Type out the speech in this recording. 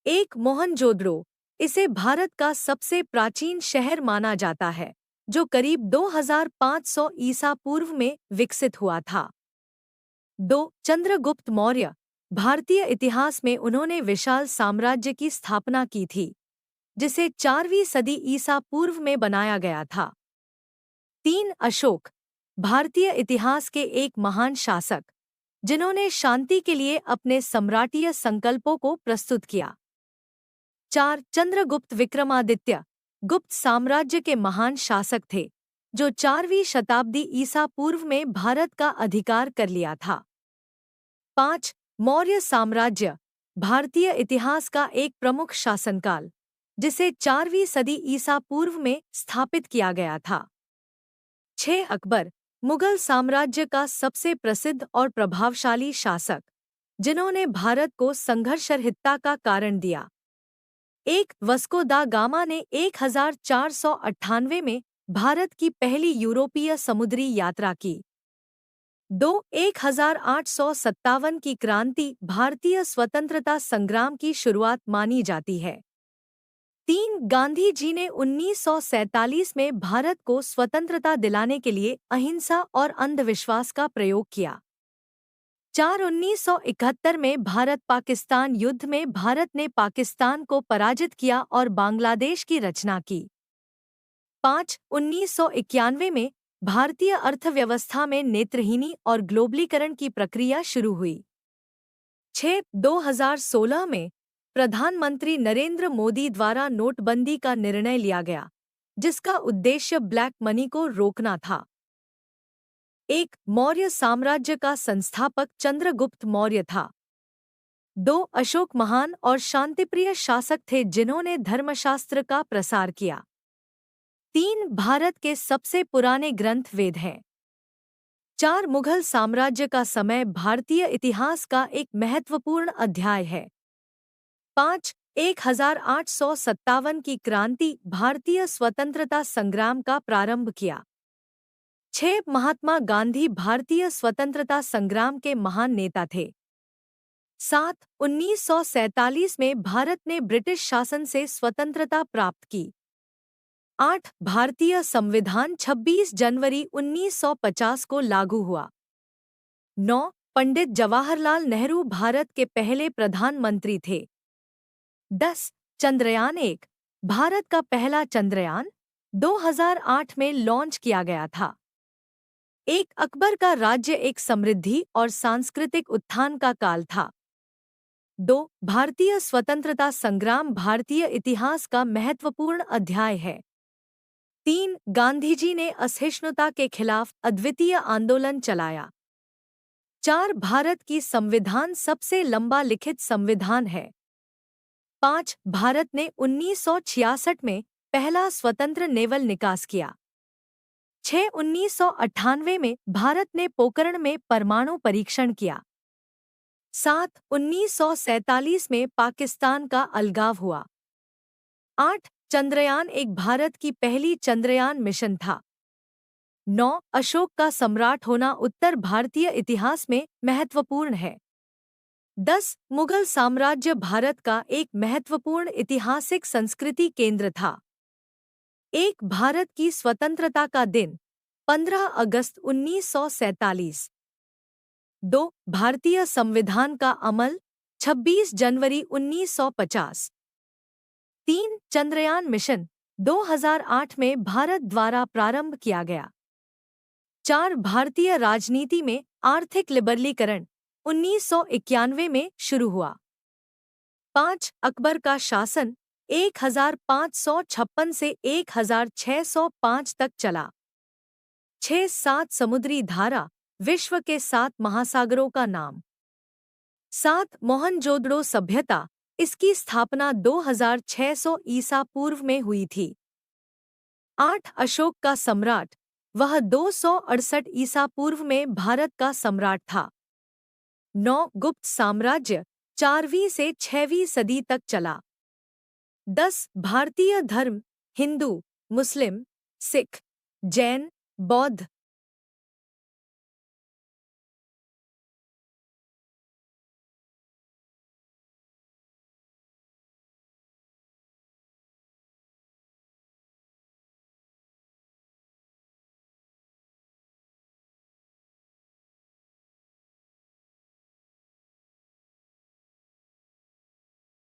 एक मोहनजोदड़ो, इसे भारत का सबसे प्राचीन शहर माना जाता है, जो करीब 2500 ईसा पूर्व में विकसित हुआ था। 2. चंद्रगुप्त मौर्य, भारतीय इतिहास में उन्होंने विशाल साम्राज्य की स्थापना की थी, जिसे 4वीं सदी ईसा पूर्व में बनाया गया था। 3. अशोक, भारतीय इतिहास के एक महान शासक, जिन्होंने शांति के लिए अपने सम्राटीय संकल्पों को प्रस्तुत किया। 4. चंद्रगुप्त विक्रमादित्य, गुप्त साम्राज्य के महान शासक थे, जो 4वीं शताब्दी ईसा पूर्व में भारत का अधिकार कर लिया था। 5. मौर्य साम्राज्य, भारतीय इतिहास का एक प्रमुख शासनकाल, जिसे 4वीं सदी ईसा पूर्व में स्थापित किया गया था। 6. अकबर, मुगल साम्राज्य का सबसे प्रसिद्ध और प्रभावशाली शासक, जिन्होंने भारत को संघर्षरहितता का कारण दिया। 1. वास्को दा गामा ने 1498 में भारत की पहली यूरोपीय समुद्री यात्रा की। 2. 1857 की क्रांति भारतीय स्वतंत्रता संग्राम की शुरुआत मानी जाती है। 3. गांधी जी ने 1947 में भारत को स्वतंत्रता दिलाने के लिए अहिंसा और अंधविश्वास का प्रयोग किया। 4. 1971 में भारत पाकिस्तान युद्ध में भारत ने पाकिस्तान को पराजित किया और बांग्लादेश की रचना की। 5. 1991 में भारतीय अर्थव्यवस्था में नेत्रहीनी और ग्लोबलीकरण की प्रक्रिया शुरू हुई। 6. 2016 में प्रधानमंत्री नरेंद्र मोदी द्वारा नोटबंदी का निर्णय लिया गया, जिसका उद्देश्य ब्लैक मनी को रोकना था। 1. मौर्य साम्राज्य का संस्थापक चंद्रगुप्त मौर्य था। 2. अशोक महान और शांतिप्रिय शासक थे जिन्होंने धर्मशास्त्र का प्रसार किया। 3. भारत के सबसे पुराने ग्रंथ वेद हैं। 4. मुगल साम्राज्य का समय भारतीय इतिहास का एक महत्वपूर्ण अध्याय है। 5. 1857 की क्रांति भारतीय स्वतंत्रता संग्राम का प्रारंभ किया। 6. महात्मा गांधी भारतीय स्वतंत्रता संग्राम के महान नेता थे। 7. 1947 में भारत ने ब्रिटिश शासन से स्वतंत्रता प्राप्त की। 8. भारतीय संविधान 26 जनवरी 1950 को लागू हुआ। 9. पंडित जवाहरलाल नेहरू भारत के पहले प्रधानमंत्री थे। 10. चंद्रयान 1, भारत का पहला चंद्रयान 2008 में लॉन्च किया गया था। 1. अकबर का राज्य एक समृद्धि और सांस्कृतिक उत्थान का काल था। 2. भारतीय स्वतंत्रता संग्राम भारतीय इतिहास का महत्वपूर्ण अध्याय है। 3. गांधीजी ने असहिष्णुता के खिलाफ अद्वितीय आंदोलन चलाया। 4. भारत की संविधान सबसे लंबा लिखित संविधान है। 5. भारत ने 1966 में पहला स्वतंत्र नेवल निकास किया। 6. 1998 में भारत ने पोखरण में परमाणु परीक्षण किया। 7. 1947 में पाकिस्तान का अलगाव हुआ। 8. चंद्रयान 1 भारत की पहली चंद्रयान मिशन था। 9. अशोक का सम्राट होना उत्तर भारतीय इतिहास में महत्वपूर्ण है। 10. मुगल साम्राज्य भारत का एक महत्वपूर्ण ऐतिहासिक संस्कृति केंद्र था। 1. भारत की स्वतंत्रता का दिन 15 अगस्त 1947। 2. भारतीय संविधान का अमल 26 जनवरी 1950। 3. चंद्रयान मिशन 2008 में भारत द्वारा प्रारंभ किया गया। 4. भारतीय राजनीति में आर्थिक लिबरलीकरण 1991 में शुरू हुआ। 5. अकबर का शासन 1556 से 1605 तक चला। 6. 7 समुद्री धारा विश्व के 7 महासागरों का नाम। 7. मोहनजोदड़ो सभ्यता, इसकी स्थापना 2600 ईसा पूर्व में हुई थी। 8. अशोक का सम्राट, वह 268 ईसा पूर्व में भारत का सम्राट था। 9. गुप्त साम्राज्य 4वीं से 6वीं सदी तक चला। 10. भारतीय धर्म हिंदू, मुस्लिम, सिख, जैन, बौद्ध,